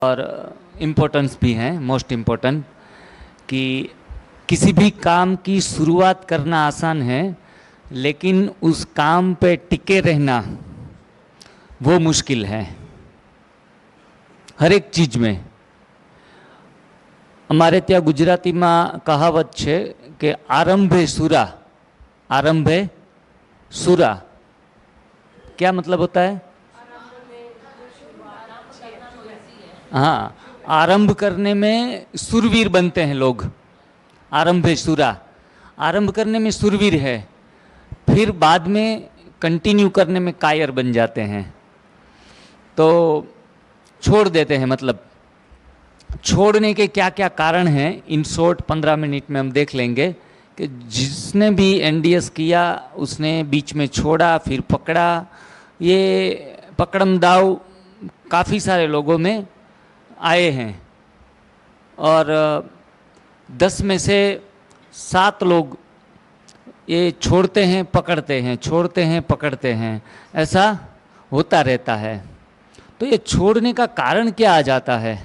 और इम्पोर्टेंस भी हैं, मोस्ट इम्पोर्टेंट, कि किसी भी काम की शुरुआत करना आसान है, लेकिन उस काम पे टिके रहना वो मुश्किल है। हर एक चीज में અમારે ત્યાં ગુજરાતીમાં કહાવત છે કે આરંભે સુરા, आरंभे सुरा। क्या मतलब होता है? हाँ, आरंभ करने में सुरवीर बनते हैं लोग। आरंभे सुरा, आरंभ करने में सुरवीर है, फिर बाद में कंटिन्यू करने में कायर बन जाते हैं, तो छोड़ देते हैं। मतलब छोड़ने के क्या क्या कारण हैं, इन शॉर्ट 15 मिनट में हम देख लेंगे कि जिसने भी एनडीएस किया उसने बीच में छोड़ा फिर पकड़ा। ये पकड़म दाव काफ़ी सारे लोगों में आए हैं, और 10 में से 7 लोग ये छोड़ते हैं पकड़ते हैं, छोड़ते हैं पकड़ते हैं, ऐसा होता रहता है। तो ये छोड़ने का कारण क्या आ जाता है,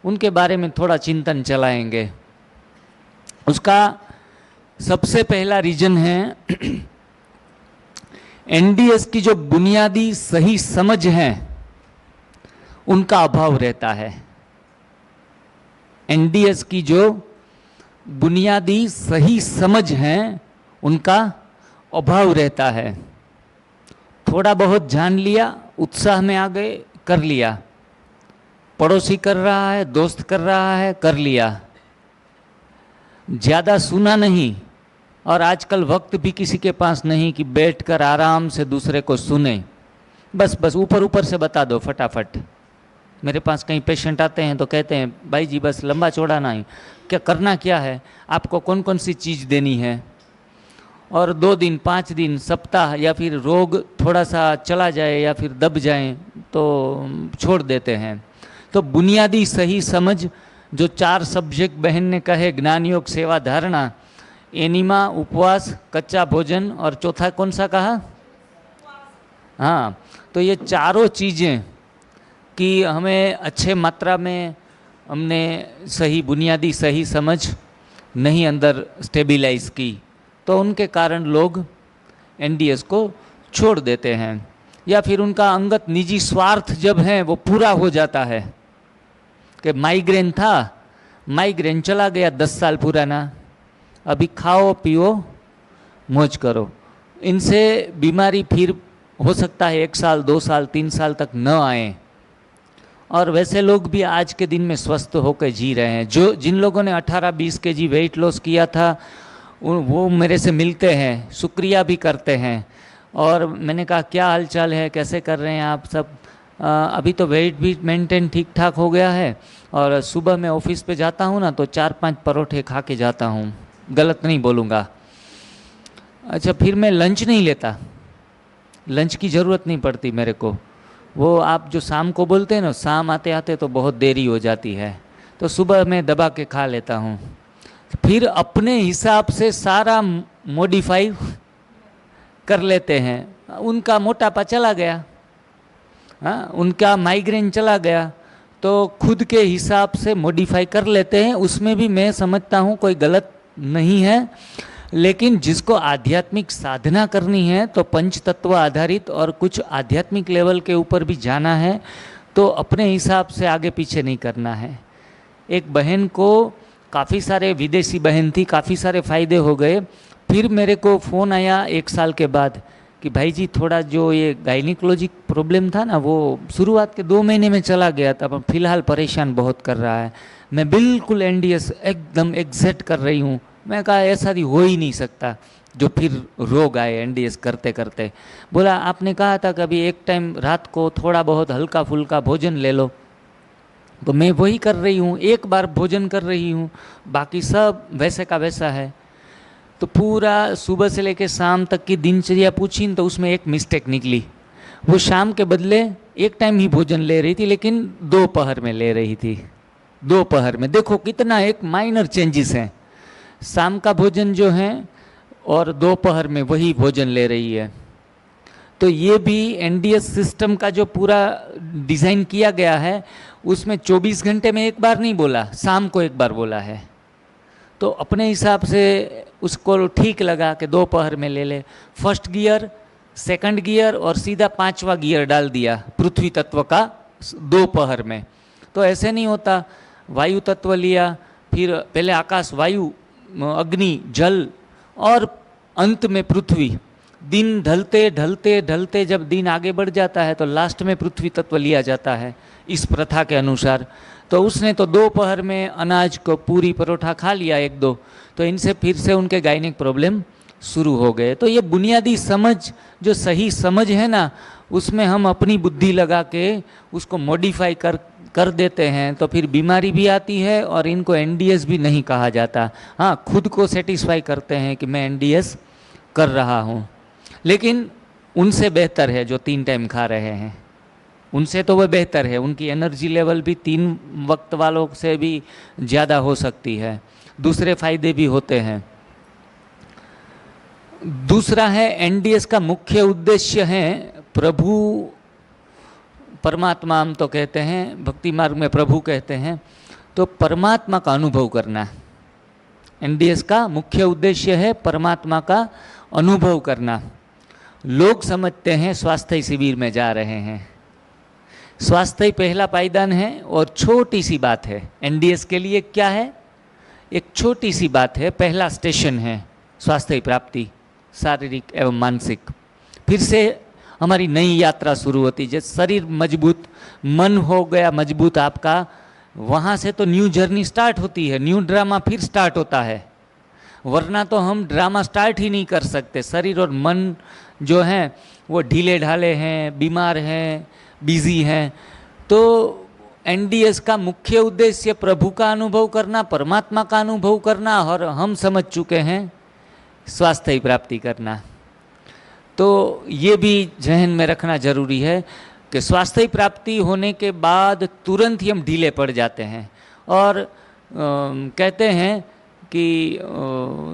उनके बारे में थोड़ा चिंतन चलाएंगे। उसका सबसे पहला रीजन है एनडीएस की जो बुनियादी सही समझ है उनका अभाव रहता है। एनडीएस की जो बुनियादी सही समझ है उनका अभाव रहता है। थोड़ा बहुत जान लिया, उत्साह में आ गए, कर लिया, पड़ोसी कर रहा है, दोस्त कर रहा है, कर लिया, ज़्यादा सुना नहीं। और आजकल वक्त भी किसी के पास नहीं कि बैठकर आराम से दूसरे को सुने। बस ऊपर ऊपर से बता दो फटाफट। मेरे पास कई पेशेंट आते हैं तो कहते हैं भाई जी बस लंबा चौड़ा नहीं, क्या करना क्या है, आपको कौन कौन सी चीज़ देनी है, और 2 दिन 5 दिन सप्ताह या फिर रोग थोड़ा सा चला जाए या फिर दब जाए तो छोड़ देते हैं। तो बुनियादी सही समझ जो 4 सब्जेक्ट बहन ने कहे, ज्ञान योग सेवा धारणा, एनिमा, उपवास, कच्चा भोजन, और चौथा कौन सा कहा? हाँ, तो ये चारों चीज़ें कि हमें अच्छे मात्रा में हमने सही बुनियादी सही समझ नहीं अंदर स्टेबिलाइज की, तो उनके कारण लोग एनडीएस को छोड़ देते हैं। या फिर उनका अंगत निजी स्वार्थ जब है वो पूरा हो जाता है कि माइग्रेन था, माइग्रेन चला गया 10 साल पुराना, अभी खाओ पियो मौज करो। इनसे बीमारी फिर हो सकता है 1 साल 2 साल 3 साल तक न आए, और वैसे लोग भी आज के दिन में स्वस्थ होकर जी रहे हैं। जो जिन लोगों ने 18-20 केजी वेट लॉस किया था वो मेरे से मिलते हैं, शुक्रिया भी करते हैं, और मैंने कहा क्या हाल चाल है, कैसे कर रहे हैं आप सब। अभी तो वेट भी मेंटेन ठीक ठाक हो गया है, और सुबह मैं ऑफिस पे जाता हूँ ना तो 4-5 परोठे खा के जाता हूँ, गलत नहीं बोलूँगा। अच्छा, फिर मैं लंच नहीं लेता, लंच की ज़रूरत नहीं पड़ती मेरे को। वो आप जो शाम को बोलते हैं ना, शाम आते आते तो बहुत देरी हो जाती है, तो सुबह मैं दबा के खा लेता हूँ। फिर अपने हिसाब से सारा मॉडिफाई कर लेते हैं। उनका मोटापा चला गया, हाँ, उनका माइग्रेन चला गया, तो खुद के हिसाब से मॉडिफाई कर लेते हैं। उसमें भी मैं समझता हूँ कोई गलत नहीं है, लेकिन जिसको आध्यात्मिक साधना करनी है तो पंच तत्व आधारित और कुछ आध्यात्मिक लेवल के ऊपर भी जाना है, तो अपने हिसाब से आगे पीछे नहीं करना है। एक बहन को, काफ़ी सारे विदेशी बहन थी, काफ़ी सारे फ़ायदे हो गए। फिर मेरे को फ़ोन आया 1 साल के बाद कि भाई जी थोड़ा जो ये गायनिकोलॉजिक प्रॉब्लम था ना वो शुरुआत के 2 महीने में चला गया था, पर फिलहाल परेशान बहुत कर रहा है। मैं बिल्कुल एनडीएस एकदम एग्जैक्ट कर रही हूँ। मैं कहा ऐसा भी हो ही नहीं सकता जो फिर रोग आए एनडीएस करते करते। बोला आपने कहा था कि अभी एक टाइम रात को थोड़ा बहुत हल्का फुल्का भोजन ले लो, तो मैं वही कर रही हूँ, एक बार भोजन कर रही हूँ, बाकी सब वैसे का वैसा है। तो पूरा सुबह से लेकर शाम तक की दिनचर्या पूछी तो उसमें एक मिस्टेक निकली। वो शाम के बदले एक टाइम ही भोजन ले रही थी, लेकिन दोपहर में ले रही थी। दोपहर में देखो कितना एक माइनर चेंजेस हैं। शाम का भोजन जो है और दोपहर में वही भोजन ले रही है। तो ये भी एनडीएस सिस्टम का जो पूरा डिज़ाइन किया गया है उसमें 24 घंटे में एक बार नहीं बोला, शाम को एक बार बोला है। तो अपने हिसाब से उसको ठीक लगा कि दोपहर में ले ले। फर्स्ट गियर, सेकंड गियर और सीधा 5वां गियर डाल दिया पृथ्वी तत्व का दोपहर में। तो ऐसे नहीं होता, वायु तत्व लिया, फिर पहले आकाश, वायु, अग्नि, जल और अंत में पृथ्वी। दिन ढलते ढलते ढलते जब दिन आगे बढ़ जाता है तो लास्ट में पृथ्वी तत्व लिया जाता है इस प्रथा के अनुसार। तो उसने तो दोपहर में अनाज को पूरी परोठा खा लिया एक दो, तो इनसे फिर से उनके गायनिक प्रॉब्लम शुरू हो गए। तो ये बुनियादी समझ, जो सही समझ है ना, उसमें हम अपनी बुद्धि लगा के उसको मॉडिफाई कर देते हैं तो फिर बीमारी भी आती है और इनको एनडीएस भी नहीं कहा जाता। हाँ, खुद को सेटिस्फाई करते हैं कि मैं एनडीएस कर रहा हूँ, लेकिन उनसे बेहतर है जो 3 टाइम खा रहे हैं, उनसे तो वह बेहतर है। उनकी एनर्जी लेवल भी 3 वक्त वालों से भी ज़्यादा हो सकती है, दूसरे फायदे भी होते हैं। दूसरा है, एनडीएस का मुख्य उद्देश्य है प्रभु, परमात्मा हम तो कहते हैं, भक्ति मार्ग में प्रभु कहते हैं, तो परमात्मा का अनुभव करना। एनडीएस का मुख्य उद्देश्य है परमात्मा का अनुभव करना। लोग समझते हैं स्वास्थ्य शिविर में जा रहे हैं। स्वास्थ्य पहला पायदान है और छोटी सी बात है। एनडीएस के लिए क्या है? एक छोटी सी बात है, पहला स्टेशन है स्वास्थ्य प्राप्ति, शारीरिक एवं मानसिक। फिर से हमारी नई यात्रा शुरू होती है। जैसे शरीर मजबूत, मन हो गया मजबूत आपका, वहाँ से तो न्यू जर्नी स्टार्ट होती है, न्यू ड्रामा फिर स्टार्ट होता है। वरना तो हम ड्रामा स्टार्ट ही नहीं कर सकते। शरीर और मन जो हैं वो ढीले ढाले हैं, बीमार हैं, बिजी हैं। तो एनडीएस का मुख्य उद्देश्य प्रभु का अनुभव करना, परमात्मा का अनुभव करना, और हम समझ चुके हैं स्वास्थ्य प्राप्ति करना। तो ये भी जहन में रखना जरूरी है कि स्वास्थ्य प्राप्ति होने के बाद तुरंत ही हम ढीले पड़ जाते हैं और कहते हैं कि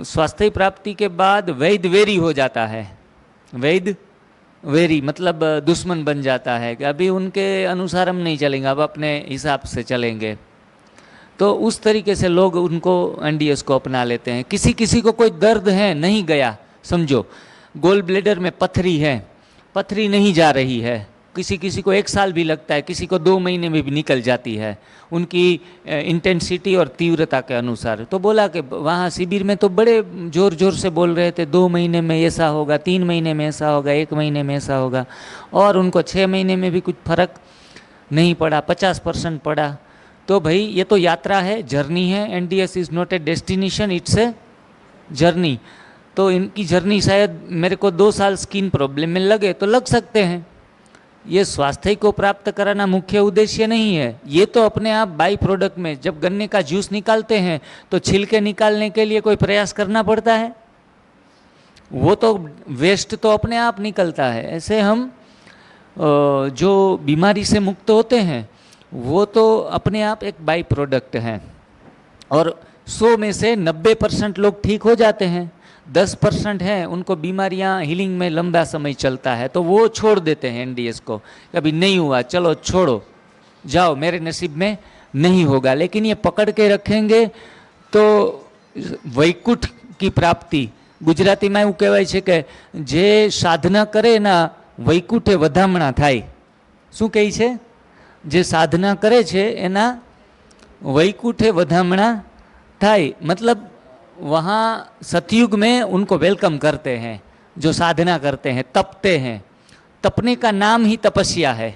स्वास्थ्य प्राप्ति के बाद वैद वेरी हो जाता है। वैद वेरी मतलब दुश्मन बन जाता है कि अभी उनके अनुसार हम नहीं चलेंगे, अब अपने हिसाब से चलेंगे। तो उस तरीके से लोग उनको एनडीएस को अपना लेते हैं। किसी किसी को कोई दर्द है, नहीं गया, समझो गोल ब्लेडर में पथरी है, पथरी नहीं जा रही है, किसी किसी को 1 साल भी लगता है, किसी को 2 महीने में भी निकल जाती है, उनकी इंटेंसिटी और तीव्रता के अनुसार। तो बोला कि वहाँ शिविर में तो बड़े जोर जोर से बोल रहे थे 2 महीने में ऐसा होगा, 3 महीने में ऐसा होगा, 1 महीने में ऐसा होगा, और उनको 6 महीने में भी कुछ फर्क नहीं पड़ा, 50% पड़ा। तो भाई ये तो यात्रा है, जर्नी है। NDS is not a destination, it's a journey. तो इनकी जर्नी शायद मेरे को 2 साल स्किन प्रॉब्लम में लगे तो लग सकते हैं। ये स्वास्थ्य को प्राप्त कराना मुख्य उद्देश्य नहीं है। ये तो अपने आप बाई प्रोडक्ट में, जब गन्ने का जूस निकालते हैं तो छिलके निकालने के लिए कोई प्रयास करना पड़ता है, वो तो वेस्ट तो अपने आप निकलता है। ऐसे हम जो बीमारी से मुक्त होते हैं वो तो अपने आप एक बाई प्रोडक्ट हैं। और 100 में से 90% लोग ठीक हो जाते हैं, 10% हैं उनको बीमारियां हीलिंग में लंबा समय चलता है, तो वो छोड़ देते हैं एनडीएस को। कभी नहीं हुआ, चलो छोड़ो, जाओ, मेरे नसीब में नहीं होगा। लेकिन ये पकड़ के रखेंगे तो वैकुंठ की प्राप्ति, गुजराती में એવું કહેવાય છે કે જે સાધના કરે ના વૈકુંઠે વધામણા થાય। શું કહે છે? જે સાધના કરે છે એના વૈકુંઠે વધામણા થાય। मतलब वहाँ सतयुग में उनको वेलकम करते हैं जो साधना करते हैं, तपते हैं। तपने का नाम ही तपस्या है।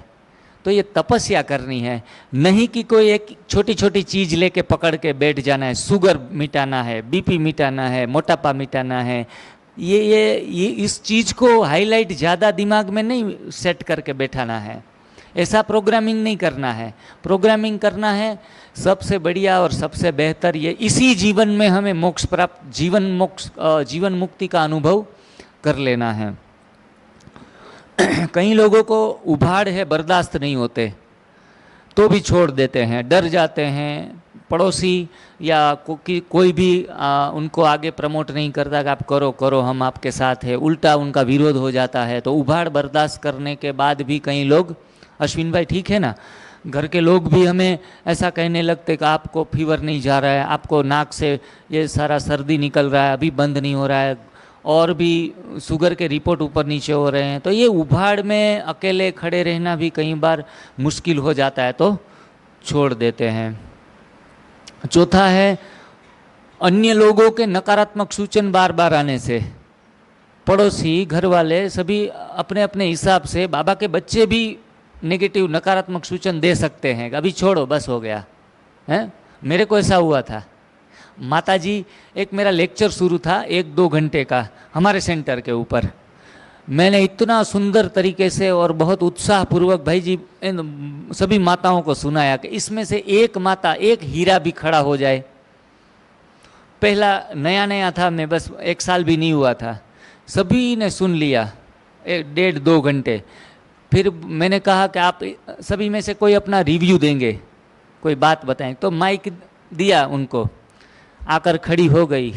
तो ये तपस्या करनी है, नहीं कि कोई एक छोटी छोटी चीज़ लेके पकड़ के बैठ जाना है। शुगर मिटाना है, बीपी मिटाना है, मोटापा मिटाना है। ये इस चीज़ को हाईलाइट ज़्यादा दिमाग में नहीं सेट करके बैठाना है। ऐसा प्रोग्रामिंग नहीं करना है। प्रोग्रामिंग करना है सबसे बढ़िया और सबसे बेहतर, ये इसी जीवन में हमें मोक्ष प्राप्त, जीवन मुक्ति का अनुभव कर लेना है। कई लोगों को उभाड़ है, बर्दाश्त नहीं होते तो भी छोड़ देते हैं, डर जाते हैं। पड़ोसी या कोई भी उनको आगे प्रमोट नहीं करता कि आप करो करो, हम आपके साथ हैं, उल्टा उनका विरोध हो जाता है। तो उभाड़ बर्दाश्त करने के बाद भी कई लोग, अश्विन भाई ठीक है ना, घर के लोग भी हमें ऐसा कहने लगते कि आपको फीवर नहीं जा रहा है, आपको नाक से ये सारा सर्दी निकल रहा है, अभी बंद नहीं हो रहा है, और भी शुगर के रिपोर्ट ऊपर नीचे हो रहे हैं। तो ये उभाड़ में अकेले खड़े रहना भी कई बार मुश्किल हो जाता है, तो छोड़ देते हैं। चौथा है अन्य लोगों के नकारात्मक सूचन बार बार आने से। पड़ोसी, घर वाले सभी अपने अपने हिसाब से, बाबा के बच्चे भी नेगेटिव नकारात्मक सूचन दे सकते हैं, अभी छोड़ो बस हो गया है। मेरे को ऐसा हुआ था, माताजी, एक मेरा लेक्चर शुरू था 1-2 घंटे का हमारे सेंटर के ऊपर। मैंने इतना सुंदर तरीके से और बहुत उत्साहपूर्वक भाई जी सभी माताओं को सुनाया कि इसमें से एक माता, एक हीरा भी खड़ा हो जाए। पहला नया नया था मैं, बस 1 साल भी नहीं हुआ था। सभी ने सुन लिया 1-1.5-2 घंटे। फिर मैंने कहा कि आप सभी में से कोई अपना रिव्यू देंगे, कोई बात बताएं। तो माइक दिया उनको, आकर खड़ी हो गई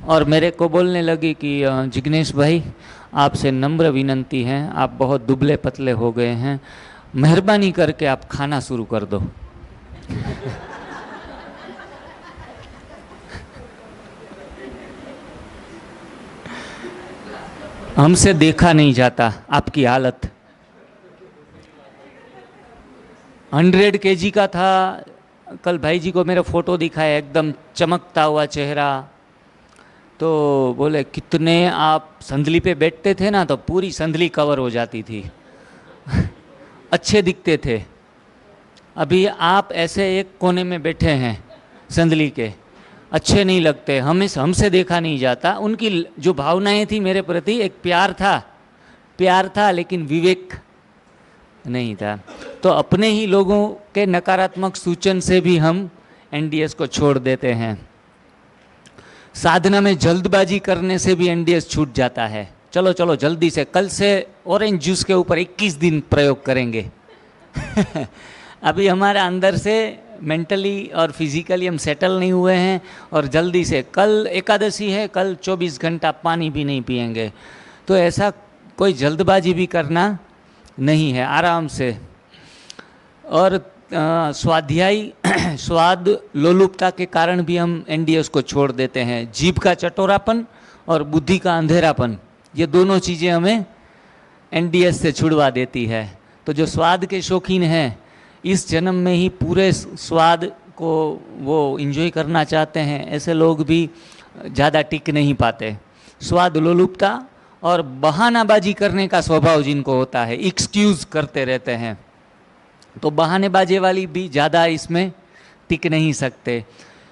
और मेरे को बोलने लगी कि जिग्नेश भाई, आपसे नम्र विनंती है, आप बहुत दुबले पतले हो गए हैं, मेहरबानी करके आप खाना शुरू कर दो। हमसे देखा नहीं जाता आपकी हालत। 100 kg का था। कल भाई जी को मेरा फोटो दिखाया, एकदम चमकता हुआ चेहरा। तो बोले कितने आप संदली पे बैठते थे ना तो पूरी संदली कवर हो जाती थी। अच्छे दिखते थे। अभी आप ऐसे एक कोने में बैठे हैं संदली के, अच्छे नहीं लगते, हमसे देखा नहीं जाता। उनकी जो भावनाएं थी मेरे प्रति, एक प्यार था लेकिन विवेक नहीं था। तो अपने ही लोगों के नकारात्मक सूचन से भी हम एनडीएस को छोड़ देते हैं। साधना में जल्दबाजी करने से भी एनडीएस छूट जाता है। चलो चलो जल्दी से, कल से ऑरेंज जूस के ऊपर 21 दिन प्रयोग करेंगे। अभी हमारे अंदर से मेंटली और फिजिकली हम सेटल नहीं हुए हैं, और जल्दी से कल एकादशी है, कल 24 घंटा पानी भी नहीं पिएंगे। तो ऐसा कोई जल्दबाजी भी करना नहीं है, आराम से। और स्वाध्यायी स्वाद लोलुपता के कारण भी हम एनडीएस को छोड़ देते हैं। जीभ का चटोरापन और बुद्धि का अंधेरापन, ये दोनों चीज़ें हमें एनडीएस से छुड़वा देती है। तो जो स्वाद के शौकीन हैं, इस जन्म में ही पूरे स्वाद को वो एंजॉय करना चाहते हैं, ऐसे लोग भी ज़्यादा टिक नहीं पाते। स्वाद लोलुपता और बहानाबाजी करने का स्वभाव जिनको होता है, एक्सक्यूज़ करते रहते हैं, तो बहानेबाजी वाली भी ज़्यादा इसमें टिक नहीं सकते।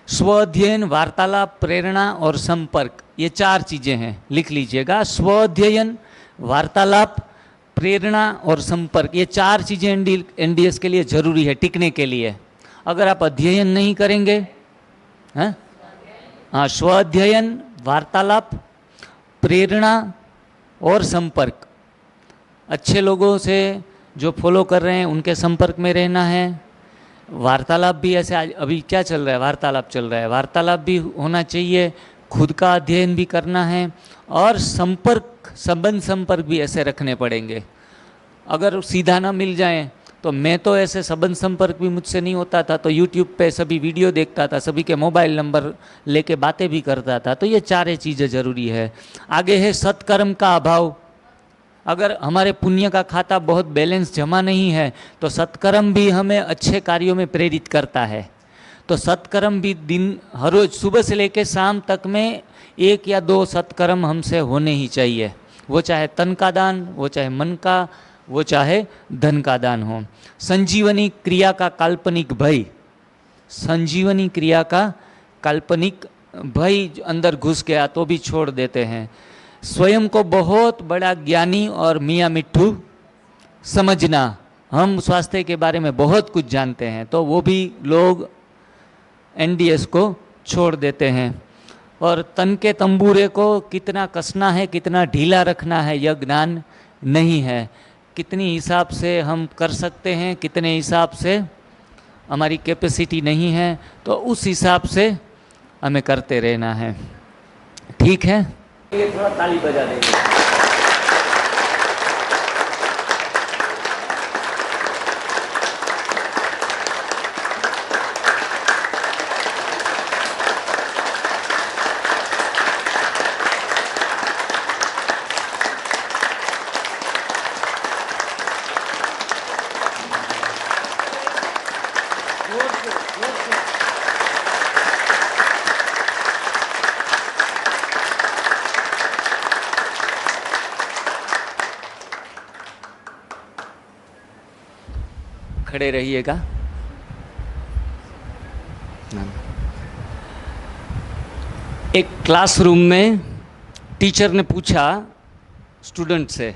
स्वाध्ययन, वार्तालाप, प्रेरणा और संपर्क, ये 4 चीज़ें हैं, लिख लीजिएगा। स्वाध्ययन, वार्तालाप, प्रेरणा और संपर्क, ये 4 चीज़ें एनडीएस के लिए जरूरी है टिकने के लिए। अगर आप अध्ययन नहीं करेंगे, हाँ, स्वाध्ययन, वार्तालाप, प्रेरणा और संपर्क, अच्छे लोगों से जो फॉलो कर रहे हैं उनके संपर्क में रहना है। वार्तालाप भी ऐसे, अभी क्या चल रहा है, वार्तालाप चल रहा है, वार्तालाप भी होना चाहिए। खुद का अध्ययन भी करना है, और संबंध संपर्क भी ऐसे रखने पड़ेंगे। अगर सीधा ना मिल जाए तो मैं तो ऐसे संबंध संपर्क भी मुझसे नहीं होता था, तो यूट्यूब पे सभी वीडियो देखता था, सभी के मोबाइल नंबर लेके बातें भी करता था। तो ये 4 चीज़ें ज़रूरी है। आगे है सत्कर्म का अभाव। अगर हमारे पुण्य का खाता बहुत बैलेंस जमा नहीं है तो सत्कर्म भी हमें अच्छे कार्यों में प्रेरित करता है। तो सत्कर्म भी हर रोज सुबह से लेकर शाम तक में 1 या 2 सत्कर्म हमसे होने ही चाहिए। वो चाहे तन का दान, वो चाहे मन का, वो चाहे धन का दान हो। संजीवनी क्रिया का काल्पनिक भय, संजीवनी क्रिया का काल्पनिक भय अंदर घुस गया तो भी छोड़ देते हैं। स्वयं को बहुत बड़ा ज्ञानी और मियाँ मिट्ठू समझना, हम स्वास्थ्य के बारे में बहुत कुछ जानते हैं, तो वो भी लोग एनडीएस को छोड़ देते हैं। और तन के तंबूरे को कितना कसना है, कितना ढीला रखना है, यह ज्ञान नहीं है। कितनी हिसाब से हम कर सकते हैं, कितने हिसाब से हमारी कैपेसिटी नहीं है, तो उस हिसाब से हमें करते रहना है। ठीक है, ये थोड़ा ताली बजा देंगे। खड़े रहिएगा। एक क्लासरूम में टीचर ने पूछा स्टूडेंट से,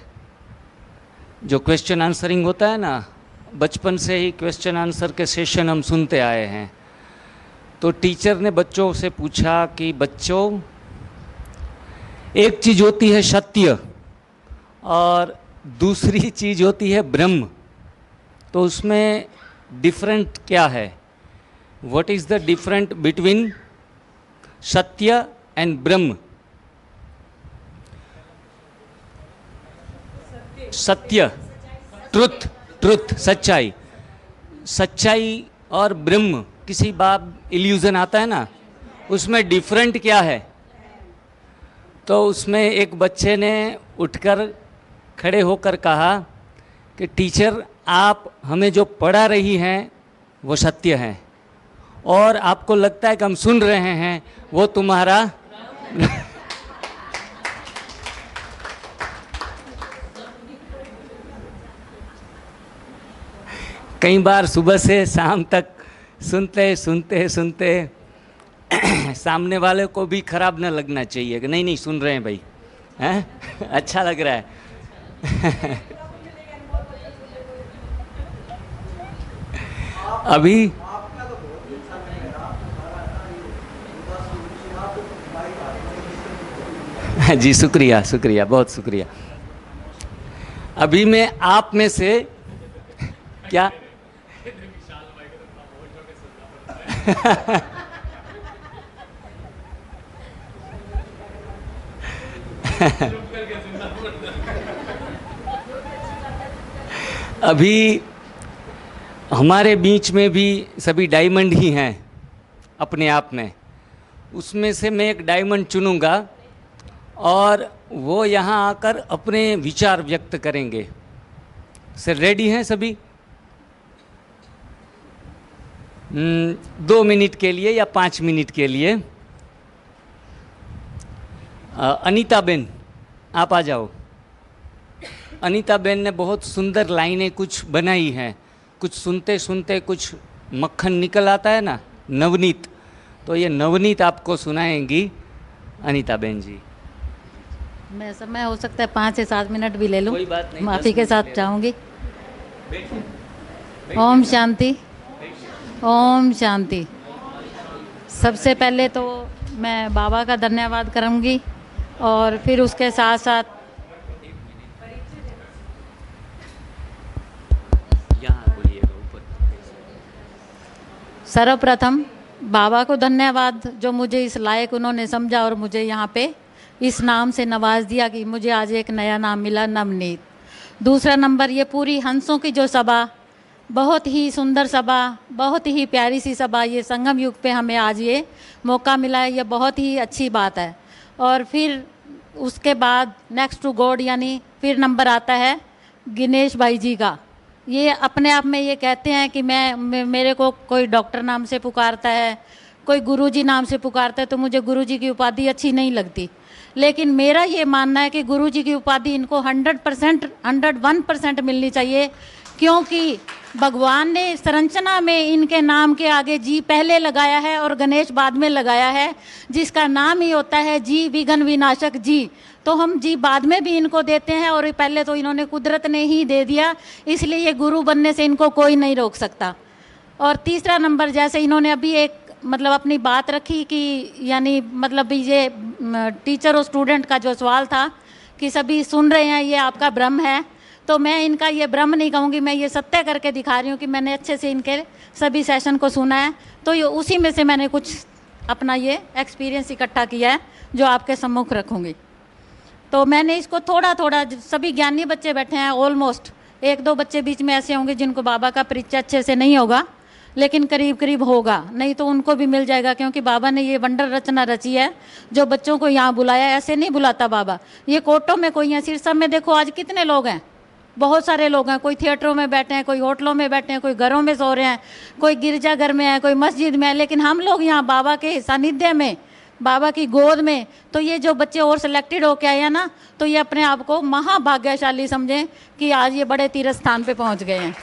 जो क्वेश्चन आंसरिंग होता है ना, बचपन से ही क्वेश्चन आंसर के सेशन हम सुनते आए हैं। तो टीचर ने बच्चों से पूछा कि बच्चों, एक चीज़ होती है सत्य और दूसरी चीज़ होती है ब्रह्म, तो उसमें डिफरेंट क्या है? What is the different between सत्य एंड ब्रह्म? सत्य, ट्रुथ, ट्रुथ, सच्चाई। सच्चाई और ब्रह्म, किसी बात इल्यूजन आता है ना, उसमें डिफरेंट क्या है? तो उसमें एक बच्चे ने उठकर खड़े होकर कहा कि टीचर, आप हमें जो पढ़ा रही हैं वो सत्य है, और आपको लगता है कि हम सुन रहे हैं वो तुम्हारा कई बार सुबह से शाम तक सुनते सुनते सुनते सामने वाले को भी खराब न लगना चाहिए कि नहीं नहीं सुन रहे हैं भाई, हैं अच्छा लग रहा है। अभी जी शुक्रिया शुक्रिया, बहुत शुक्रिया। अभी मैं आप में से क्या अभी हमारे बीच में भी सभी डायमंड ही हैं अपने आप में। उसमें से मैं एक डायमंड चुनूंगा और वो यहाँ आकर अपने विचार व्यक्त करेंगे। सर रेडी हैं सभी? 2 मिनट के लिए या 5 मिनट के लिए? अनीता बेन, आप आ जाओ। अनीता बेन ने बहुत सुंदर लाइनें कुछ बनाई हैं, कुछ सुनते सुनते कुछ मक्खन निकल आता है ना, नवनीत, तो ये नवनीत आपको सुनाएंगी अनीता बेन जी। मैं समय हो सकता है 5 से 7 मिनट भी ले लूँ, कोई बात नहीं, माफ़ी के साथ चाहूँगी। ओम शांति, ओम शांति। सबसे पहले तो मैं बाबा का धन्यवाद करूँगी और फिर उसके साथ साथ सर्वप्रथम बाबा को धन्यवाद, जो मुझे इस लायक उन्होंने समझा और मुझे यहाँ पे इस नाम से नवाज दिया कि मुझे आज एक नया नाम मिला, नवनीत। दूसरा नंबर, ये पूरी हंसों की जो सभा, बहुत ही सुंदर सभा, बहुत ही प्यारी सी सभा, ये संगम युग पे हमें आज ये मौका मिला है, ये बहुत ही अच्छी बात है। और फिर उसके बाद नेक्स्ट टू गॉड, यानी फिर नंबर आता है गणेश भाई जी का। ये अपने आप में ये कहते हैं कि मेरे को कोई डॉक्टर नाम से पुकारता है, कोई गुरुजी नाम से पुकारता है, तो मुझे गुरुजी की उपाधि अच्छी नहीं लगती। लेकिन मेरा ये मानना है कि गुरुजी की उपाधि इनको 100%, 101% मिलनी चाहिए, क्योंकि भगवान ने संरचना में इनके नाम के आगे जी पहले लगाया है और गणेश बाद में लगाया है, जिसका नाम ही होता है जी विघ्न विनाशक जी। तो हम जी बाद में भी इनको देते हैं और पहले तो इन्होंने कुदरत ने ही दे दिया, इसलिए ये गुरु बनने से इनको कोई नहीं रोक सकता। और तीसरा नंबर, जैसे इन्होंने अभी एक मतलब अपनी बात रखी कि यानी मतलब ये टीचर और स्टूडेंट का जो सवाल था कि सभी सुन रहे हैं ये आपका भ्रम है, तो मैं इनका ये भ्रम नहीं कहूँगी, मैं ये सत्य करके दिखा रही हूँ कि मैंने अच्छे से इनके सभी सेशन को सुना है। तो ये उसी में से मैंने कुछ अपना ये एक्सपीरियंस इकट्ठा किया है जो आपके सम्मुख रखूँगी। तो मैंने इसको थोड़ा थोड़ा, सभी ज्ञानी बच्चे बैठे हैं, ऑलमोस्ट 1-2 बच्चे बीच में ऐसे होंगे जिनको बाबा का परिचय अच्छे से नहीं होगा, लेकिन करीब करीब होगा, नहीं तो उनको भी मिल जाएगा, क्योंकि बाबा ने ये वंडर रचना रची है जो बच्चों को यहाँ बुलाया। ऐसे नहीं बुलाता बाबा, ये कोटों में कोई है, सिरसा में देखो आज कितने लोग हैं, बहुत सारे लोग हैं, कोई थिएटरों में बैठे हैं, कोई होटलों में बैठे हैं, कोई घरों में सो रहे हैं, कोई गिरजाघर में है, कोई मस्जिद में है, लेकिन हम लोग यहाँ बाबा के सानिध्य में, बाबा की गोद में। तो ये जो बच्चे और सिलेक्टेड होके आए हैं ना, तो ये अपने आप को महाभाग्यशाली समझें कि आज ये बड़े तीर्थ स्थान पे पहुँच गए हैं।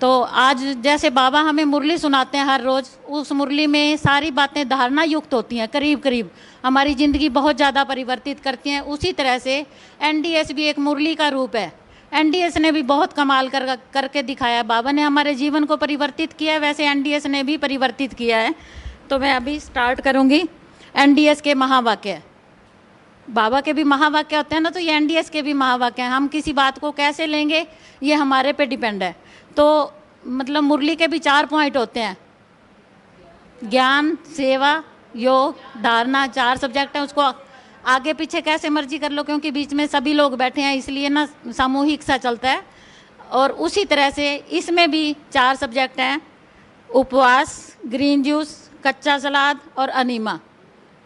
तो आज जैसे बाबा हमें मुरली सुनाते हैं हर रोज़, उस मुरली में सारी बातें धारणा युक्त होती हैं, करीब करीब हमारी ज़िंदगी बहुत ज़्यादा परिवर्तित करती हैं। उसी तरह से एनडीएस भी एक मुरली का रूप है। एनडीएस ने भी बहुत कमाल करके दिखाया है। बाबा ने हमारे जीवन को परिवर्तित किया है, वैसे एनडीएस ने भी परिवर्तित किया है। तो मैं अभी स्टार्ट करूँगी एनडीएस के महावाक्य। बाबा के भी महावाक्य होते हैं ना, तो ये एनडीएस के भी महावाक्य हैं। हम किसी बात को कैसे लेंगे ये हमारे पे डिपेंड है। तो मतलब मुरली के भी 4 पॉइंट होते हैं, ज्ञान, सेवा, योग, धारणा, 4 सब्जेक्ट हैं। उसको आगे पीछे कैसे मर्जी कर लो, क्योंकि बीच में सभी लोग बैठे हैं, इसलिए ना सामूहिक सा चलता है। और उसी तरह से इसमें भी 4 सब्जेक्ट हैं, उपवास, ग्रीन जूस, कच्चा सलाद और अनीमा।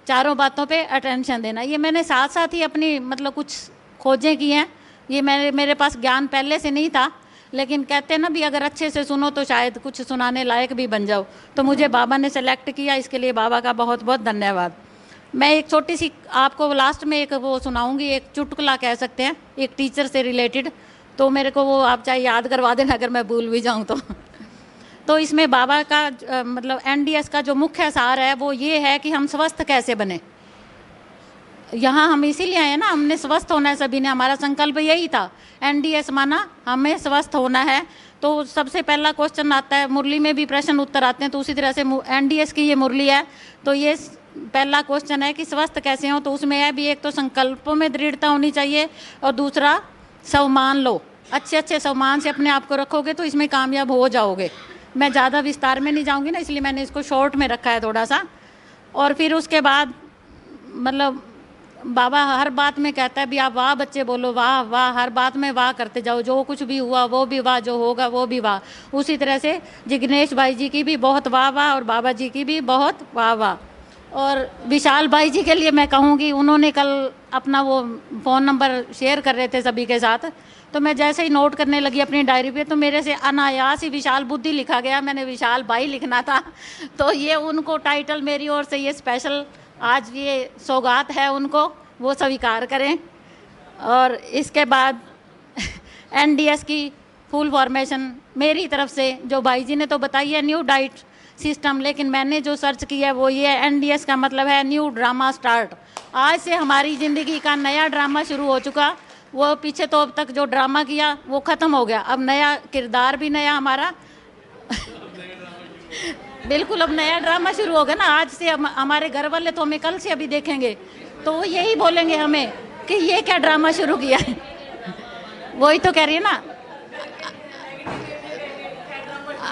चारों बातों पे अटेंशन देना। ये मैंने साथ साथ ही अपनी मतलब कुछ खोजें की हैं। ये मेरे पास ज्ञान पहले से नहीं था, लेकिन कहते हैं ना भी अगर अच्छे से सुनो तो शायद कुछ सुनाने लायक भी बन जाओ। तो मुझे बाबा ने सेलेक्ट किया, इसके लिए बाबा का बहुत बहुत धन्यवाद। मैं एक छोटी सी आपको लास्ट में एक वो सुनाऊंगी, एक चुटकुला कह सकते हैं, एक टीचर से रिलेटेड। तो मेरे को वो आप चाहे याद करवा देना अगर मैं भूल भी जाऊँ तो इसमें बाबा का मतलब एनडीएस का जो मुख्य सार है वो ये है कि हम स्वस्थ कैसे बने। यहाँ हम इसीलिए आए ना, हमने स्वस्थ होना है सभी ने, हमारा संकल्प यही था। एनडीएस माना हमें स्वस्थ होना है। तो सबसे पहला क्वेश्चन आता है, मुरली में भी प्रश्न उत्तर आते हैं, तो उसी तरह से एनडीएस की ये मुरली है। तो ये पहला क्वेश्चन है कि स्वस्थ कैसे हो। तो उसमें है भी एक तो संकल्पों में दृढ़ता होनी चाहिए, और दूसरा सम्मान लो। अच्छे अच्छे सम्मान से अपने आप को रखोगे तो इसमें कामयाब हो जाओगे। मैं ज़्यादा विस्तार में नहीं जाऊँगी ना, इसलिए मैंने इसको शॉर्ट में रखा है थोड़ा सा। और फिर उसके बाद मतलब बाबा हर बात में कहता है भी आप वाह बच्चे बोलो, वाह वाह, हर बात में वाह करते जाओ। जो कुछ भी हुआ वो भी वाह, जो होगा वो भी वाह। उसी तरह से जिग्नेश भाई जी की भी बहुत वाह वाह, और बाबा जी की भी बहुत वाह वाह। और विशाल भाई जी के लिए मैं कहूँगी, उन्होंने कल अपना वो फ़ोन नंबर शेयर कर रहे थे सभी के साथ। तो मैं जैसे ही नोट करने लगी अपनी डायरी पे, तो मेरे से अनायास ही विशाल बुद्धि लिखा गया। मैंने विशाल भाई लिखना था। तो ये उनको टाइटल मेरी ओर से ये स्पेशल आज ये सौगात है उनको, वो स्वीकार करें। और इसके बाद एनडीएस की फुल फॉर्मेशन मेरी तरफ से, जो भाई जी ने तो बताई है न्यू डाइट सिस्टम, लेकिन मैंने जो सर्च किया है वो ये है, एनडीएस का मतलब है न्यू ड्रामा स्टार्ट। आज से हमारी ज़िंदगी का नया ड्रामा शुरू हो चुका। वो पीछे तो अब तक जो ड्रामा किया वो ख़त्म हो गया, अब नया किरदार भी नया हमारा बिल्कुल अब नया ड्रामा शुरू हो गया ना। आज से हमारे घर वाले तो हमें कल से अभी देखेंगे, तो वो यही बोलेंगे हमें कि ये क्या ड्रामा शुरू किया है। वही तो कह रही है ना,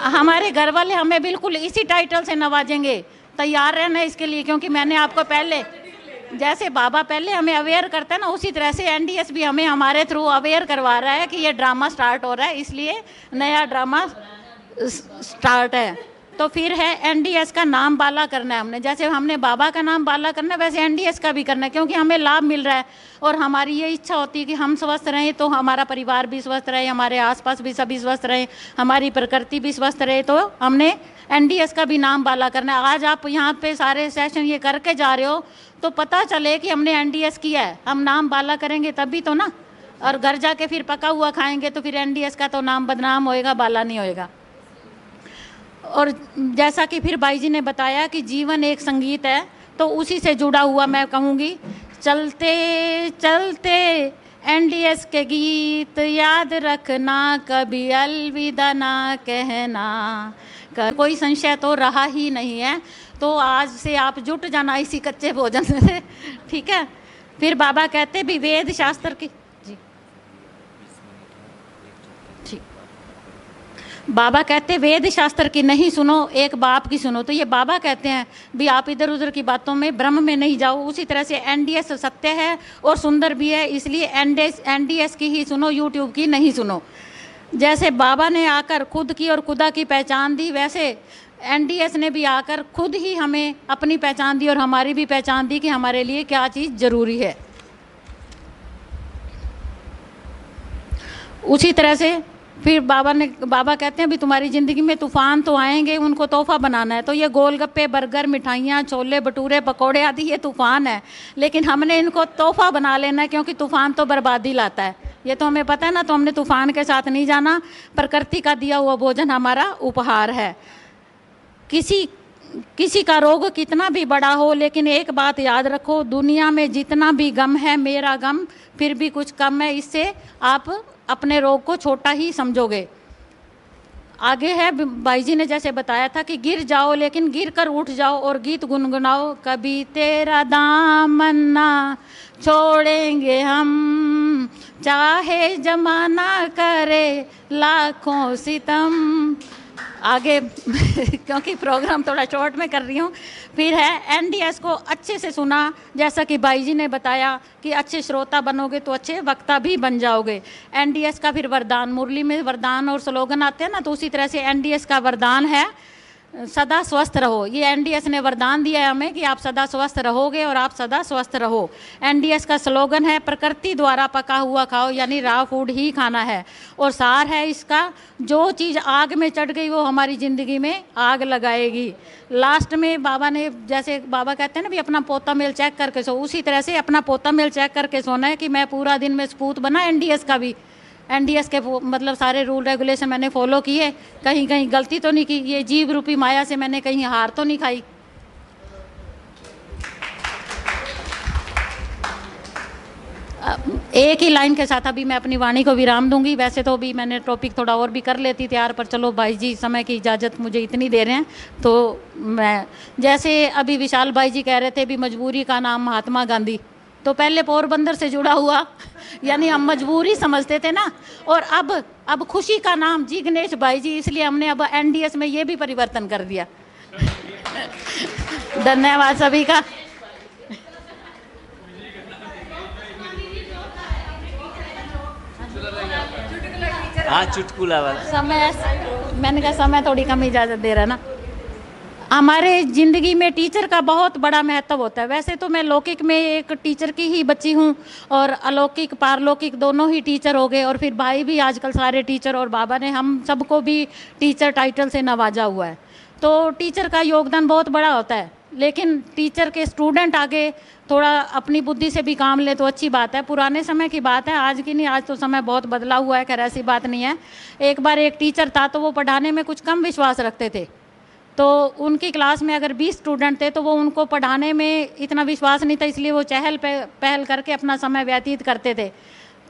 हमारे घर वाले हमें बिल्कुल इसी टाइटल से नवाजेंगे। तैयार रहना इसके लिए, क्योंकि मैंने आपको पहले, जैसे बाबा पहले हमें अवेयर करता है ना, उसी तरह से एनडीएस भी हमें हमारे थ्रू अवेयर करवा रहा है कि ये ड्रामा स्टार्ट हो रहा है, इसलिए नया ड्रामा स्टार्ट है। तो फिर है एनडीएस का नाम बाला करना है हमने। जैसे हमने बाबा का नाम बाला करना है, वैसे एनडीएस का भी करना है, क्योंकि हमें लाभ मिल रहा है। और हमारी ये इच्छा होती है कि हम स्वस्थ रहें, तो हमारा परिवार भी स्वस्थ रहे, हमारे आसपास भी सभी स्वस्थ रहें, हमारी प्रकृति भी स्वस्थ रहे। तो हमने एनडीएस का भी नाम बाला करना है। आज आप यहाँ पे सारे सेशन ये करके जा रहे हो, तो पता चले कि हमने एनडीएस किया है। हम नाम बाला करेंगे तभी तो ना, और घर जाके फिर पका हुआ खाएंगे तो फिर एनडीएस का तो नाम बदनाम होएगा, बाला नहीं होएगा। और जैसा कि फिर भाई जी ने बताया कि जीवन एक संगीत है, तो उसी से जुड़ा हुआ मैं कहूँगी, चलते चलते एनडीएस के गीत याद रखना, कभी अलविदा ना कहना। कोई संशय तो रहा ही नहीं है, तो आज से आप जुट जाना इसी कच्चे भोजन से, ठीक है। फिर बाबा कहते भी वेद शास्त्र की, जी ठीक, बाबा कहते वेद शास्त्र की नहीं सुनो, एक बाप की सुनो। तो ये बाबा कहते हैं भी आप इधर उधर की बातों में भ्रम में नहीं जाओ। उसी तरह से एनडीएस सत्य है और सुंदर भी है, इसलिए एनडीएस की ही सुनो, यूट्यूब की नहीं सुनो। जैसे बाबा ने आकर खुद की और खुदा की पहचान दी, वैसे एनडीएस ने भी आकर खुद ही हमें अपनी पहचान दी और हमारी भी पहचान दी कि हमारे लिए क्या चीज़ ज़रूरी है। उसी तरह से फिर बाबा कहते हैं भी तुम्हारी ज़िंदगी में तूफ़ान तो आएंगे, उनको तोहफ़ा बनाना है। तो ये गोलगप्पे, बर्गर, मिठाइयाँ, छोले भटूरे, पकोड़े आदि ये तूफ़ान है, लेकिन हमने इनको तोहफ़ा बना लेना है, क्योंकि तूफ़ान तो बर्बादी लाता है, ये तो हमें पता है ना। तो हमने तूफ़ान के साथ नहीं जाना, प्रकृति का दिया हुआ भोजन हमारा उपहार है। किसी का रोग कितना भी बड़ा हो, लेकिन एक बात याद रखो, दुनिया में जितना भी गम है मेरा गम फिर भी कुछ कम है, इससे आप अपने रोग को छोटा ही समझोगे। आगे है, भाई जी ने जैसे बताया था कि गिर जाओ लेकिन गिर कर उठ जाओ और गीत गुनगुनाओ, कभी तेरा दामन ना छोड़ेंगे हम, चाहे जमाना करे लाखों सितम। आगे क्योंकि प्रोग्राम थोड़ा शॉर्ट में कर रही हूँ। फिर है एनडीएस को अच्छे से सुना, जैसा कि भाई जी ने बताया कि अच्छे श्रोता बनोगे तो अच्छे वक्ता भी बन जाओगे। एनडीएस का फिर वरदान, मुरली में वरदान और स्लोगन आते हैं ना, तो उसी तरह से एनडीएस का वरदान है सदा स्वस्थ रहो। ये एनडीएस ने वरदान दिया है हमें कि आप सदा स्वस्थ रहोगे और आप सदा स्वस्थ रहो। एनडीएस का स्लोगन है प्रकृति द्वारा पका हुआ खाओ, यानी रॉ फूड ही खाना है। और सार है इसका, जो चीज़ आग में चढ़ गई वो हमारी ज़िंदगी में आग लगाएगी। लास्ट में बाबा ने, जैसे बाबा कहते हैं ना भी अपना पोता मेल चेक करके सो, उसी तरह से अपना पोता मेल चेक करके सोना है कि मैं पूरा दिन में सपूत बना एनडीएस का भी। एनडीएस के मतलब सारे रूल रेगुलेशन मैंने फॉलो किए, कहीं कहीं गलती तो नहीं की, ये जीव रूपी माया से मैंने कहीं हार तो नहीं खाई। एक ही लाइन के साथ अभी मैं अपनी वाणी को विराम दूंगी। वैसे तो अभी मैंने टॉपिक थोड़ा और भी कर लेती तैयार, पर चलो भाई जी समय की इजाज़त मुझे इतनी दे रहे हैं तो मैं, जैसे अभी विशाल भाई जी कह रहे थे भी मजबूरी का नाम महात्मा गांधी, तो पहले पोरबंदर से जुड़ा हुआ यानी हम मजबूरी समझते थे ना, और अब खुशी का नाम जी गणेश भाई जी, इसलिए हमने अब एनडीएस में ये भी परिवर्तन कर दिया। धन्यवाद सभी का। हाँ, चुटकुला वाला समय, मैंने कहा समय थोड़ी कम इजाज़त दे रहा है ना। हमारे ज़िंदगी में टीचर का बहुत बड़ा महत्व होता है। वैसे तो मैं लौकिक में एक टीचर की ही बच्ची हूँ और अलौकिक पारलौकिक दोनों ही टीचर हो गए, और फिर भाई भी आजकल सारे टीचर, और बाबा ने हम सबको भी टीचर टाइटल से नवाजा हुआ है। तो टीचर का योगदान बहुत बड़ा होता है, लेकिन टीचर के स्टूडेंट आगे थोड़ा अपनी बुद्धि से भी काम ले तो अच्छी बात है। पुराने समय की बात है, आज की नहीं, आज तो समय बहुत बदला हुआ है, खैर ऐसी बात नहीं है। एक बार एक टीचर था तो वो पढ़ाने में कुछ कम विश्वास रखते थे, तो उनकी क्लास में अगर 20 स्टूडेंट थे तो वो उनको पढ़ाने में इतना विश्वास नहीं था, इसलिए वो चहल पहल करके अपना समय व्यतीत करते थे।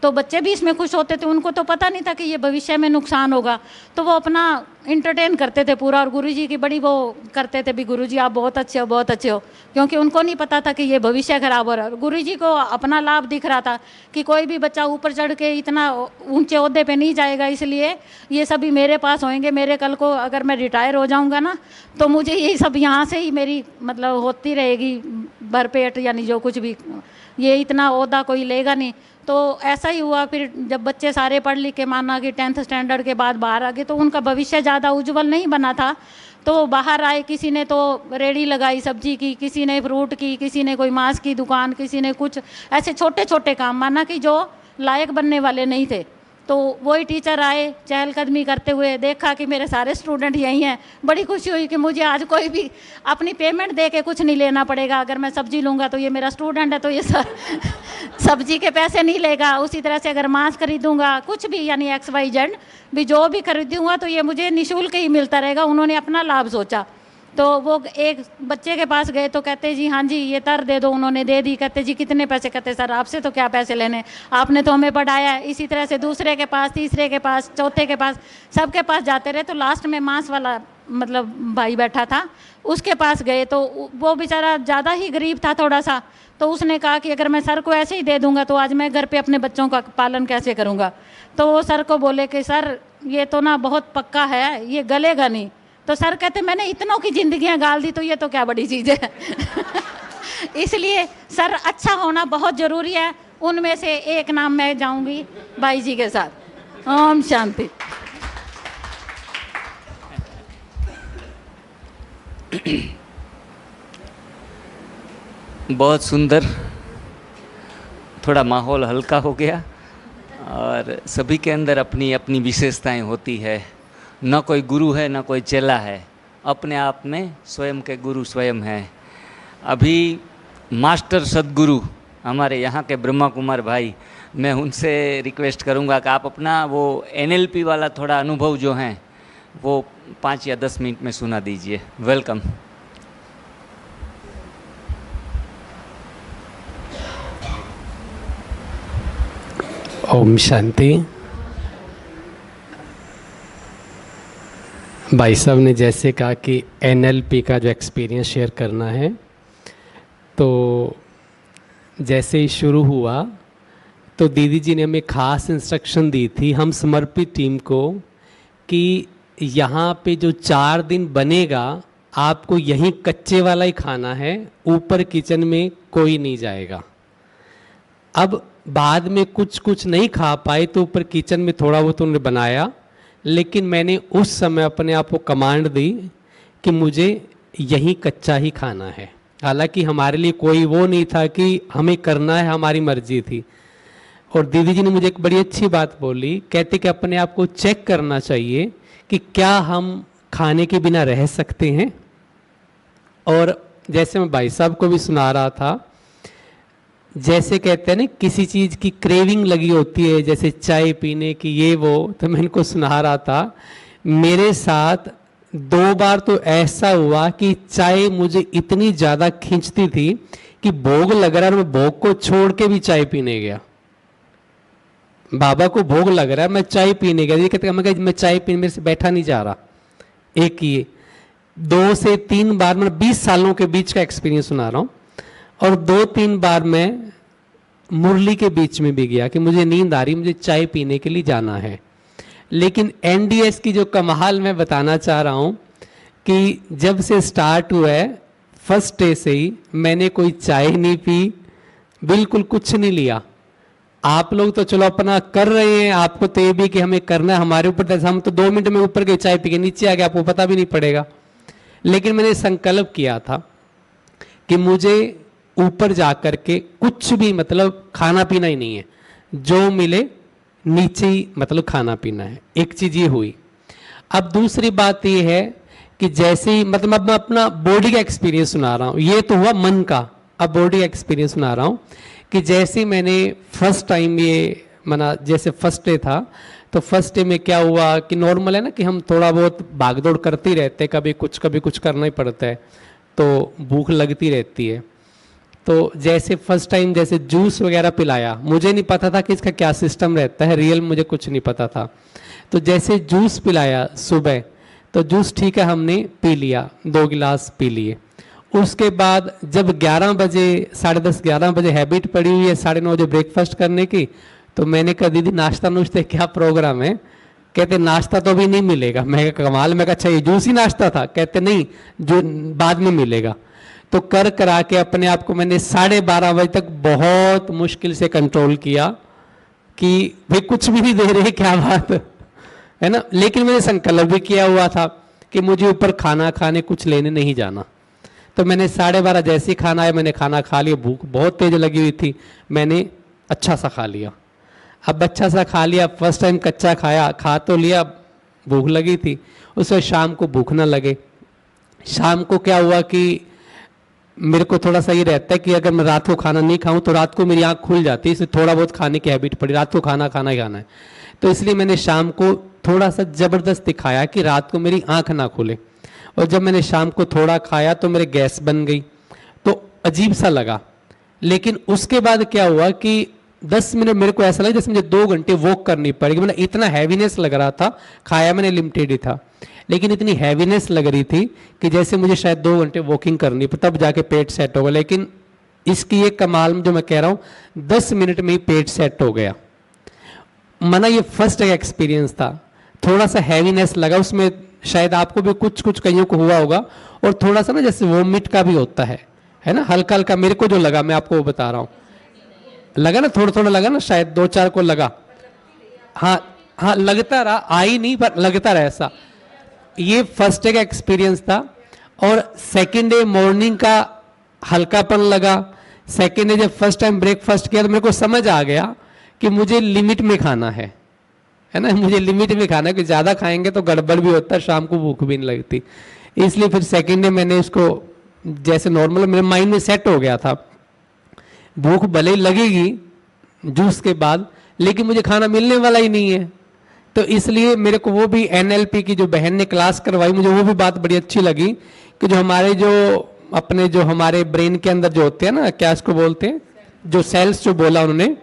तो बच्चे भी इसमें खुश होते थे, उनको तो पता नहीं था कि ये भविष्य में नुकसान होगा, तो वो अपना इंटरटेन करते थे पूरा। और गुरुजी की बड़ी वो करते थे भी गुरुजी आप बहुत अच्छे हो, बहुत अच्छे हो, क्योंकि उनको नहीं पता था कि ये भविष्य खराब हो रहा है। गुरुजी को अपना लाभ दिख रहा था कि कोई भी बच्चा ऊपर चढ़ के इतना ऊंचे ओहदे पे नहीं जाएगा, इसलिए ये सभी मेरे पास होंगे। मेरे कल को अगर मैं रिटायर हो जाऊँगा ना, तो मुझे ये सब यहाँ से ही मेरी मतलब होती रहेगी भरपेट, यानी जो कुछ भी, ये इतना ओहदा कोई लेगा नहीं। तो ऐसा ही हुआ। फिर जब बच्चे सारे पढ़ लिख के, माना कि 10th स्टैंडर्ड के बाद बाहर आ गए, तो उनका भविष्य ज़्यादा उज्जवल नहीं बना था। तो बाहर आए, किसी ने तो रेडी लगाई सब्जी की, किसी ने फ्रूट की, किसी ने कोई मांस की दुकान, किसी ने कुछ ऐसे छोटे छोटे काम, माना कि जो लायक बनने वाले नहीं थे। तो वही टीचर आए चहलकदमी करते हुए, देखा कि मेरे सारे स्टूडेंट यही हैं, बड़ी खुशी हुई कि मुझे आज कोई भी अपनी पेमेंट दे के कुछ नहीं लेना पड़ेगा। अगर मैं सब्जी लूँगा तो ये मेरा स्टूडेंट है, तो ये सब्जी के पैसे नहीं लेगा। उसी तरह से अगर मांस खरीदूँगा, कुछ भी यानी XYZ भी जो भी खरीदूँगा, तो ये मुझे निःशुल्क ही मिलता रहेगा। उन्होंने अपना लाभ सोचा। तो वो एक बच्चे के पास गए तो कहते जी हाँ जी ये तर दे दो, उन्होंने दे दी। कहते जी कितने पैसे? कहते सर आपसे तो क्या पैसे लेने, आपने तो हमें पढ़ाया है। इसी तरह से दूसरे के पास, तीसरे के पास, चौथे के पास, सबके पास जाते रहे। तो लास्ट में मांस वाला मतलब भाई बैठा था, उसके पास गए तो वो बेचारा ज़्यादा ही गरीब था थोड़ा सा। तो उसने कहा कि अगर मैं सर को ऐसे ही दे दूंगा तो आज मैं घर पे अपने बच्चों का पालन कैसे करूंगा। तो वो सर को बोले कि सर ये तो ना बहुत पक्का है, ये गलेगा नहीं। तो सर कहते मैंने इतनों की जिंदगियां गाल दी, तो ये तो क्या बड़ी चीज़ है। इसलिए सर अच्छा होना बहुत ज़रूरी है। उनमें से एक नाम मैं जाऊंगी भाई जी के साथ। ओम शांति। बहुत सुंदर, थोड़ा माहौल हल्का हो गया। और सभी के अंदर अपनी अपनी विशेषताएं होती है। न कोई गुरु है न कोई चेला है, अपने आप में स्वयं के गुरु स्वयं हैं। अभी मास्टर सदगुरु हमारे यहाँ के ब्रह्मा कुमार भाई, मैं उनसे रिक्वेस्ट करूँगा कि आप अपना वो NLP वाला थोड़ा अनुभव जो हैं वो 5 या 10 मिनट में सुना दीजिए। वेलकम। ओम शांति। भाई साहब ने जैसे कहा कि NLP का जो एक्सपीरियंस शेयर करना है, तो जैसे ही शुरू हुआ तो दीदी जी ने हमें ख़ास इंस्ट्रक्शन दी थी हम समर्पित टीम को कि यहाँ पे जो 4 दिन बनेगा आपको यहीं कच्चे वाला ही खाना है, ऊपर किचन में कोई नहीं जाएगा। अब बाद में कुछ नहीं खा पाए तो ऊपर किचन में थोड़ा बहुत उन्होंने बनाया, लेकिन मैंने उस समय अपने आप को कमांड दी कि मुझे यहीं कच्चा ही खाना है। हालांकि हमारे लिए कोई वो नहीं था कि हमें करना है, हमारी मर्जी थी। और दीदी जी ने मुझे एक बड़ी अच्छी बात बोली, कहते कि अपने आप को चेक करना चाहिए कि क्या हम खाने के बिना रह सकते हैं। और जैसे मैं भाई साहब को भी सुना रहा था, जैसे कहते हैं ना किसी चीज़ की क्रेविंग लगी होती है, जैसे चाय पीने की ये वो, तो मैं इनको सुना रहा था। मेरे साथ 2 बार तो ऐसा हुआ कि चाय मुझे इतनी ज़्यादा खींचती थी कि भोग लग रहा है और मैं भोग को छोड़ के भी चाय पीने गया। बाबा को भोग लग रहा है, मैं चाय पीने गया। ये कहते मैं चाय पीने, मेरे से बैठा नहीं जा रहा। एक ये 2 से 3 बार, मैं 20 सालों के बीच का एक्सपीरियंस सुना रहा हूँ। और 2-3 बार मैं मुरली के बीच में भी गया कि मुझे नींद आ रही, मुझे चाय पीने के लिए जाना है। लेकिन NDS की जो कमाल मैं बताना चाह रहा हूँ कि जब से स्टार्ट हुआ है, फर्स्ट डे से ही मैंने कोई चाय नहीं पी, बिल्कुल कुछ नहीं लिया। आप लोग तो चलो अपना कर रहे हैं, आपको तो ये भी कि हमें करना है, हमारे ऊपर हम तो 2 मिनट में ऊपर गए चाय पी के नीचे आ गए, आपको पता भी नहीं पड़ेगा। लेकिन मैंने संकल्प किया था कि मुझे ऊपर जा कर के कुछ भी मतलब खाना पीना ही नहीं है, जो मिले नीचे ही मतलब खाना पीना है। एक चीज़ ये हुई। अब दूसरी बात ये है कि जैसे ही मतलब अब मैं अपना बॉडी का एक्सपीरियंस सुना रहा हूँ, ये तो हुआ मन का, अब बॉडी का एक्सपीरियंस सुना रहा हूँ कि जैसे मैंने फर्स्ट टाइम ये मना, जैसे फर्स्ट डे था, तो फर्स्ट डे में क्या हुआ कि नॉर्मल है ना कि हम थोड़ा बहुत भागदौड़ करते ही रहते हैं, कभी कुछ करना ही पड़ता है, तो भूख लगती रहती है। तो जैसे फर्स्ट टाइम जैसे जूस वगैरह पिलाया, मुझे नहीं पता था कि इसका क्या सिस्टम रहता है, रियल मुझे कुछ नहीं पता था। तो जैसे जूस पिलाया सुबह, तो जूस ठीक है हमने पी लिया, 2 गिलास पी लिए। उसके बाद जब 11 बजे 10:30 11 बजे हैबिट पड़ी हुई है 9:30 बजे ब्रेकफास्ट करने की, तो मैंने कहा दीदी नाश्ता नुश्ते क्या प्रोग्राम है? कहते नाश्ता तो अभी नहीं मिलेगा। मैं कमाल, मैं कहा अच्छा ये जूस ही नाश्ता था? कहते नहीं, जो बाद में मिलेगा। तो कर करा के अपने आप को मैंने 12:30 बजे तक बहुत मुश्किल से कंट्रोल किया कि भाई कुछ भी नहीं दे रहे, क्या बात है ना। लेकिन मैंने संकल्प भी किया हुआ था कि मुझे ऊपर खाना खाने कुछ लेने नहीं जाना। तो मैंने 12:30 जैसे ही खाना आया, मैंने खाना खा लिया। भूख बहुत तेज लगी हुई थी, मैंने अच्छा सा खा लिया। अब अच्छा सा खा लिया, फर्स्ट टाइम कच्चा खाया, खा तो लिया, भूख लगी थी। उसमें शाम को भूख ना लगे। शाम को क्या हुआ कि मेरे को थोड़ा सा ये रहता है कि अगर मैं रात को खाना नहीं खाऊं तो रात को मेरी आंख खुल जाती है, इसलिए थोड़ा बहुत खाने की हैबिट पड़ी, रात को खाना ही खाना है। तो इसलिए मैंने शाम को थोड़ा सा ज़बरदस्त दिखाया कि रात को मेरी आंख ना खुले। और जब मैंने शाम को थोड़ा खाया तो मेरे गैस बन गई, तो अजीब सा लगा। लेकिन उसके बाद क्या हुआ कि 10 मिनट मेरे को ऐसा लगा जैसे मुझे 2 घंटे वॉक करनी पड़ेगी। मतलब इतना हैवीनेस लग रहा था, खाया मैंने लिमिटेड ही था, लेकिन इतनी हैवीनेस लग रही थी कि जैसे मुझे शायद 2 घंटे वॉकिंग करनी, तब जाके पेट सेट होगा। लेकिन इसकी एक कमाल जो मैं कह रहा हूँ, 10 मिनट में ही पेट सेट हो गया। मना ये फर्स्ट एक्सपीरियंस था, थोड़ा सा हैवीनेस लगा उसमें, शायद आपको भी कुछ कईयों को हुआ होगा। और थोड़ा सा ना जैसे वोमिट का भी होता है ना, हल्का हल्का मेरे को जो लगा मैं आपको वो बता रहा हूँ, लगा ना, थोड़ा लगा ना, शायद 2-4 को लगा। हाँ लगता रहा, आई नहीं पर लगता रहा ऐसा। ये फर्स्ट डे का एक्सपीरियंस था। और सेकेंड डे मॉर्निंग का हल्कापन लगा। सेकेंड डे जब फर्स्ट टाइम ब्रेकफास्ट किया तो मेरे को समझ आ गया कि मुझे लिमिट में खाना है ना, मुझे लिमिट में खाना है, कि ज़्यादा खाएंगे तो गड़बड़ भी होता है, शाम को भूख भी नहीं लगती। इसलिए फिर सेकेंड डे मैंने इसको जैसे नॉर्मल मेरे माइंड में सेट हो गया था, भूख भले ही लगेगी जूस के बाद, लेकिन मुझे खाना मिलने वाला ही नहीं है। तो इसलिए मेरे को वो भी NLP की जो बहन ने क्लास करवाई, मुझे वो भी बात बड़ी अच्छी लगी कि जो हमारे जो अपने जो हमारे ब्रेन के अंदर जो होते हैं ना, क्या इसको बोलते हैं, जो सेल्स जो बोला उन्होंने,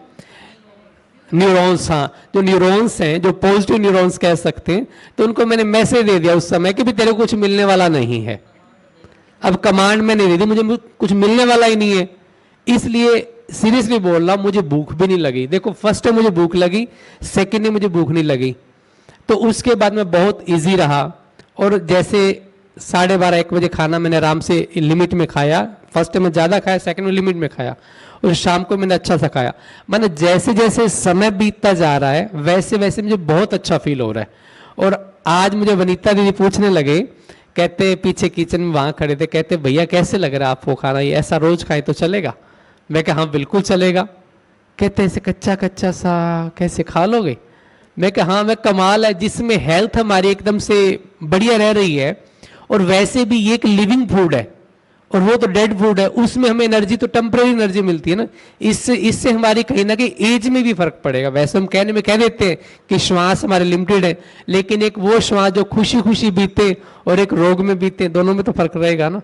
न्यूरॉन्स, हाँ, जो न्यूरॉन्स हैं, जो पॉजिटिव न्यूरॉन्स कह सकते हैं, तो उनको मैंने मैसेज दे दिया उस समय कि भी तेरे को कुछ मिलने वाला नहीं है। अब कमांड मैंने दे दी, मुझे कुछ मिलने वाला ही नहीं है। इसलिए सीरियसली बोल रहा हूं, मुझे भूख भी नहीं लगी। देखो फर्स्ट डे मुझे भूख लगी, सेकेंड डे मुझे भूख नहीं लगी। तो उसके बाद मैं बहुत इजी रहा, और जैसे 12:30-1 बजे खाना मैंने आराम से लिमिट में खाया। फर्स्ट डे में ज़्यादा खाया, सेकेंड में लिमिट में खाया, और शाम को मैंने अच्छा सा खाया। मैंने जैसे जैसे समय बीतता जा रहा है वैसे वैसे मुझे बहुत अच्छा फील हो रहा है। और आज मुझे वनीता दीदी पूछने लगे, कहते पीछे किचन में वहाँ खड़े थे, कहते भैया कैसे लग रहा है आपको खाना, ये ऐसा रोज खाए तो चलेगा? मैं कहा हाँ बिल्कुल चलेगा। कहते ऐसे कच्चा कच्चा सा कैसे खा लोगे? मैं कहा हाँ, मैं कमाल है, जिसमें हेल्थ हमारी एकदम से बढ़िया रह रही है, और वैसे भी ये एक लिविंग फूड है और वो तो डेड फूड है, उसमें हमें एनर्जी तो टेम्पररी एनर्जी मिलती है ना। इससे हमारी कहीं ना कहीं एज में भी फर्क पड़ेगा। वैसे हम कहने में कह देते हैं कि श्वास हमारे लिमिटेड है, लेकिन एक वो श्वास जो खुशी खुशी बीते और एक रोग में बीते, दोनों में तो फर्क रहेगा ना।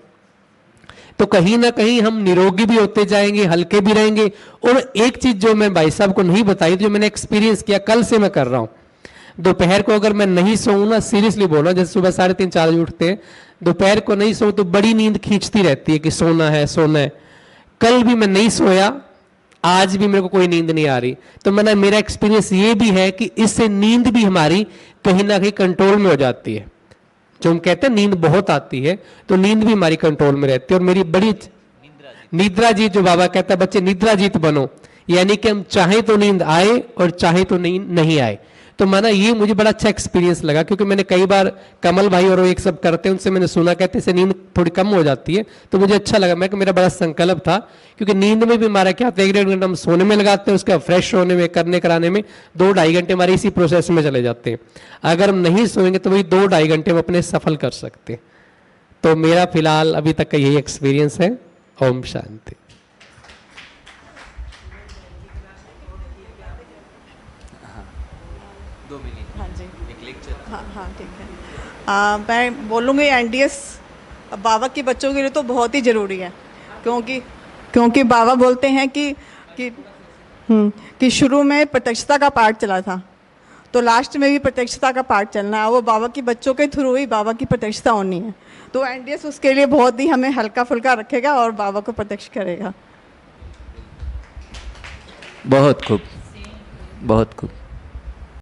तो कहीं ना कहीं हम निरोगी भी होते जाएंगे, हल्के भी रहेंगे। और एक चीज जो मैं भाई साहब को नहीं बताई, जो मैंने एक्सपीरियंस किया, कल से मैं कर रहा हूं, दोपहर को अगर मैं नहीं सोऊं ना, सीरियसली बोल रहा हूं, जैसे सुबह 3:30-4 बजे उठते हैं, दोपहर को नहीं सोऊं तो बड़ी नींद खींचती रहती है कि सोना है सोना है। कल भी मैं नहीं सोया, आज भी मेरे को कोई नींद नहीं आ रही। तो मेरा एक्सपीरियंस ये भी है कि इससे नींद भी हमारी कहीं ना कहीं कंट्रोल में हो जाती है। जो हम कहते हैं नींद बहुत आती है, तो नींद भी हमारी कंट्रोल में रहती है। और मेरी बड़ी निद्रा जीत, जो बाबा कहता है बच्चे निद्रा जीत बनो, यानी कि हम चाहे तो नींद आए और चाहे तो नींद नहीं आए। तो माना ये मुझे बड़ा अच्छा एक्सपीरियंस लगा, क्योंकि मैंने कई बार कमल भाई और वो एक सब करते हैं, उनसे मैंने सुना, कहते से नींद थोड़ी कम हो जाती है। तो मुझे अच्छा लगा, मैं कि मेरा बड़ा संकल्प था, क्योंकि नींद में भी हमारा क्या होता है, 1-1.5 घंटा हम सोने में लगाते हैं, उसका फ्रेश होने में, करने कराने में 2-2.5 घंटे हमारे इसी प्रोसेस में चले जाते हैं। अगर हम नहीं सोएंगे तो वही 2-2.5 घंटे हम अपने सफल कर सकते हैं। तो मेरा फिलहाल अभी तक का यही एक्सपीरियंस है। ओम शांति। हाँ हाँ ठीक है। मैं बोलूँगी NDS बाबा के बच्चों के लिए तो बहुत ही ज़रूरी है, क्योंकि बाबा बोलते हैं कि शुरू में प्रत्यक्षता का पाठ चला था, तो लास्ट में भी प्रत्यक्षता का पाठ चलना है। वो बाबा के बच्चों के थ्रू ही बाबा की प्रत्यक्षता होनी है। तो NDS उसके लिए बहुत ही हमें हल्का फुल्का रखेगा और बाबा को प्रत्यक्ष करेगा। बहुत खूब, बहुत खूब।